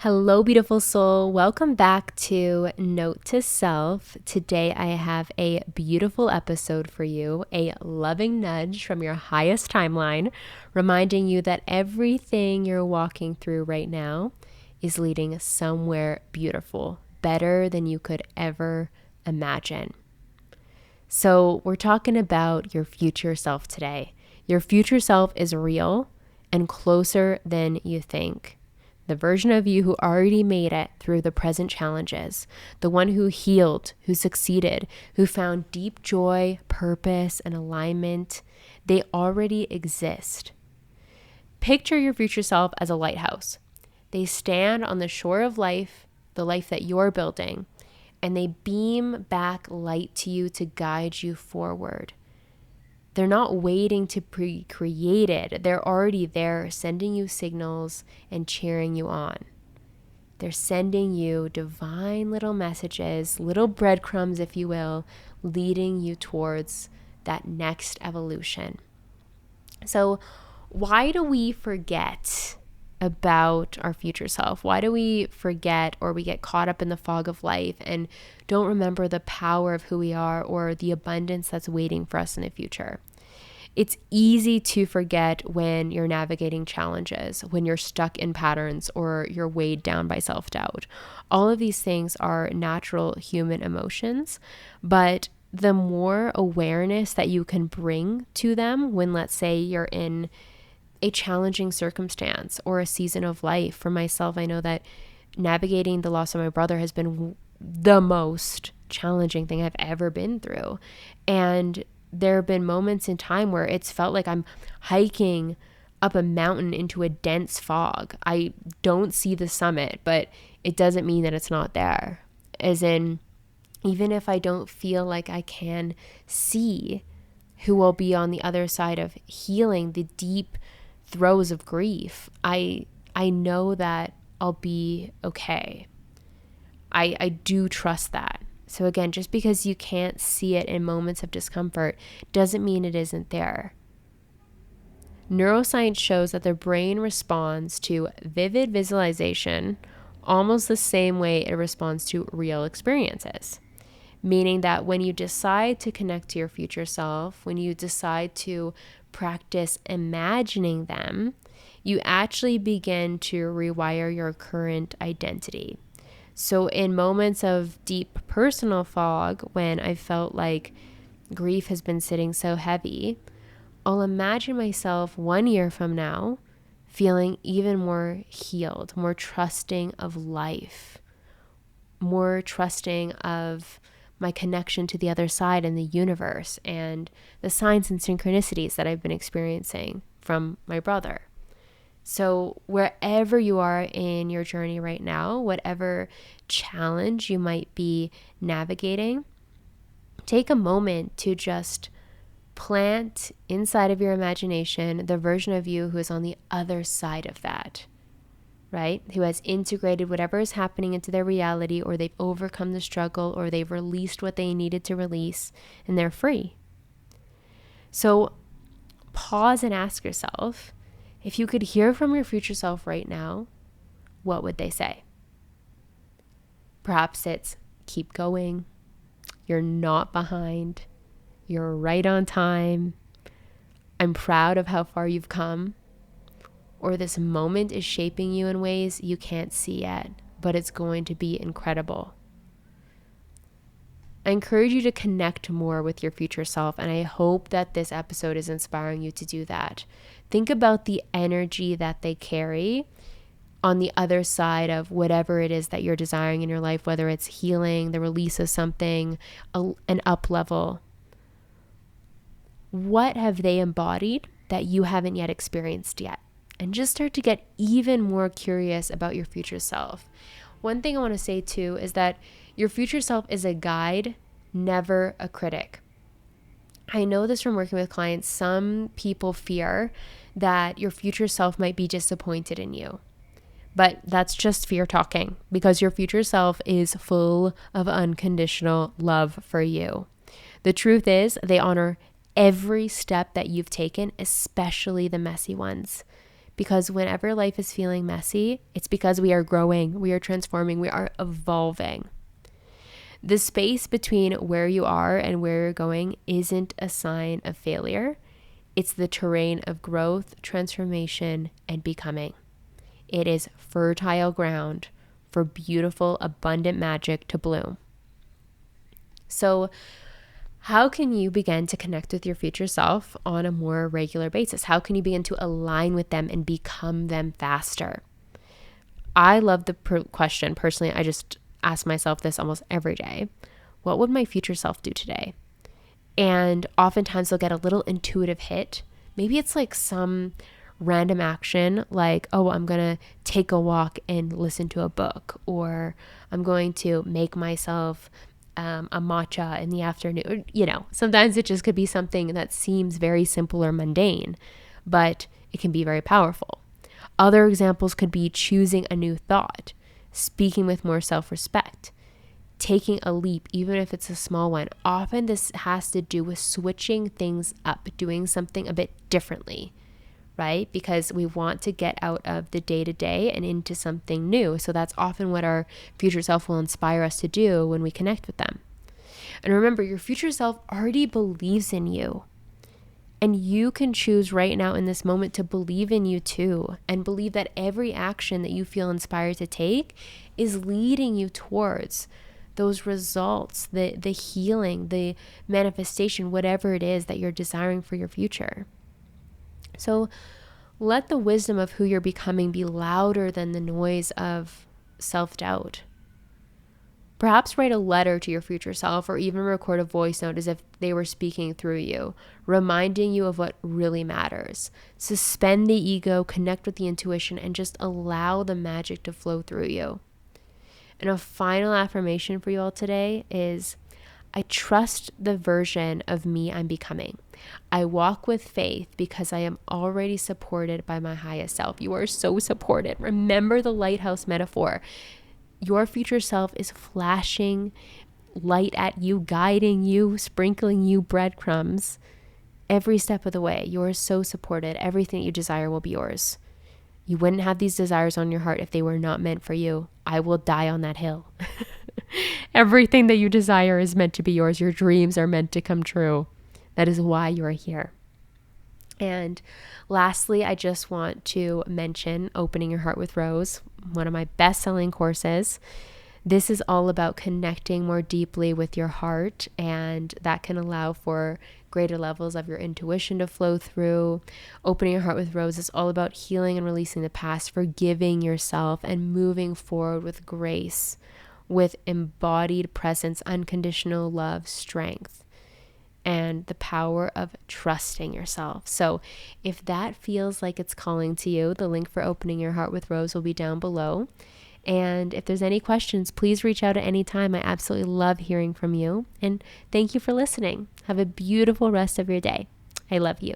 Hello, beautiful soul. Welcome back to Note to Self. Today, I have a beautiful episode for you, a loving nudge from your highest timeline, reminding you that everything you're walking through right now is leading somewhere beautiful, better than you could ever imagine. So, we're talking about your future self today. Your future self is real and closer than you think. The version of you who already made it through the present challenges, the one who healed, who succeeded, who found deep joy, purpose, and alignment, they already exist. Picture your future self as a lighthouse. They stand on the shore of life, the life that you're building, and they beam back light to you to guide you forward. They're not waiting to be created. They're already there, sending you signals and cheering you on. They're sending you divine little messages, little breadcrumbs, if you will, leading you towards that next evolution. So, why do we forget about our future self? Why do we forget or we get caught up in the fog of life and don't remember the power of who we are or the abundance that's waiting for us in the future? It's easy to forget when you're navigating challenges, when you're stuck in patterns or you're weighed down by self-doubt. All of these things are natural human emotions, but the more awareness that you can bring to them when, let's say, you're in a challenging circumstance or a season of life. For myself, I know that navigating the loss of my brother has been the most challenging thing I've ever been through. And there have been moments in time where it's felt like I'm hiking up a mountain into a dense fog. I don't see the summit, but it doesn't mean that it's not there. As in, even if I don't feel like I can see who will be on the other side of healing the deep throes of grief, I know that I'll be okay. I do trust that. So again, just because you can't see it in moments of discomfort doesn't mean it isn't there. Neuroscience shows that the brain responds to vivid visualization almost the same way it responds to real experiences. Meaning that when you decide to connect to your future self, when you decide to practice imagining them, you actually begin to rewire your current identity. So in moments of deep personal fog, when I felt like grief has been sitting so heavy, I'll imagine myself 1 year from now feeling even more healed, more trusting of life, more trusting of my connection to the other side and the universe and the signs and synchronicities that I've been experiencing from my brother. So wherever you are in your journey right now, whatever challenge you might be navigating, take a moment to just plant inside of your imagination the version of you who is on the other side of that, right? Who has integrated whatever is happening into their reality, or they've overcome the struggle, or they've released what they needed to release, and they're free. So pause and ask yourself, if you could hear from your future self right now, what would they say? Perhaps it's keep going, you're not behind, you're right on time, I'm proud of how far you've come, or this moment is shaping you in ways you can't see yet, but it's going to be incredible. I encourage you to connect more with your future self, and I hope that this episode is inspiring you to do that. Think about the energy that they carry on the other side of whatever it is that you're desiring in your life, whether it's healing, the release of something, an up level. What have they embodied that you haven't yet experienced yet? And just start to get even more curious about your future self. One thing I want to say too is that your future self is a guide, never a critic. I know this from working with clients. Some people fear that your future self might be disappointed in you. But that's just fear talking, because your future self is full of unconditional love for you. The truth is, they honor every step that you've taken, especially the messy ones, Because whenever life is feeling messy, it's because we are growing, we are transforming, we are evolving. The space between where you are and where you're going isn't a sign of failure. It's the terrain of growth, transformation, and becoming. It is fertile ground for beautiful, abundant magic to bloom. So, how can you begin to connect with your future self on a more regular basis? How can you begin to align with them and become them faster? I love the question. Personally, I just ask myself this almost every day. What would my future self do today? And oftentimes they'll get a little intuitive hit. Maybe it's like some random action like, oh, I'm going to take a walk and listen to a book, or I'm going to make myself a matcha in the afternoon. Sometimes it just could be something that seems very simple or mundane, but it can be very powerful. Other examples could be choosing a new thought, speaking with more self-respect, taking a leap, even if it's a small one. Often this has to do with switching things up, doing something a bit differently, right? Because we want to get out of the day-to-day and into something new. So that's often what our future self will inspire us to do when we connect with them. And remember, your future self already believes in you. And you can choose right now in this moment to believe in you too, and believe that every action that you feel inspired to take is leading you towards those results, the healing, the manifestation, whatever it is that you're desiring for your future. So let the wisdom of who you're becoming be louder than the noise of self-doubt. Perhaps write a letter to your future self, or even record a voice note as if they were speaking through you, reminding you of what really matters. Suspend the ego, connect with the intuition, and just allow the magic to flow through you. And a final affirmation for you all today is, I trust the version of me I'm becoming. I walk with faith because I am already supported by my highest self. You are so supported. Remember the lighthouse metaphor. Your future self is flashing light at you, guiding you, sprinkling you breadcrumbs every step of the way. You are so supported. Everything that you desire will be yours. You wouldn't have these desires on your heart if they were not meant for you. I will die on that hill. Everything that you desire is meant to be yours. Your dreams are meant to come true. That is why you are here. And lastly, I just want to mention Opening Your Heart with Rose, one of my best-selling courses. This is all about connecting more deeply with your heart, and that can allow for greater levels of your intuition to flow through. Opening Your Heart with Rose is all about healing and releasing the past, forgiving yourself, and moving forward with grace, with embodied presence, unconditional love, strength, and the power of trusting yourself. So if that feels like it's calling to you, the link for Opening Your Heart with Rose will be down below. And if there's any questions, please reach out at any time. I absolutely love hearing from you. And thank you for listening. Have a beautiful rest of your day. I love you.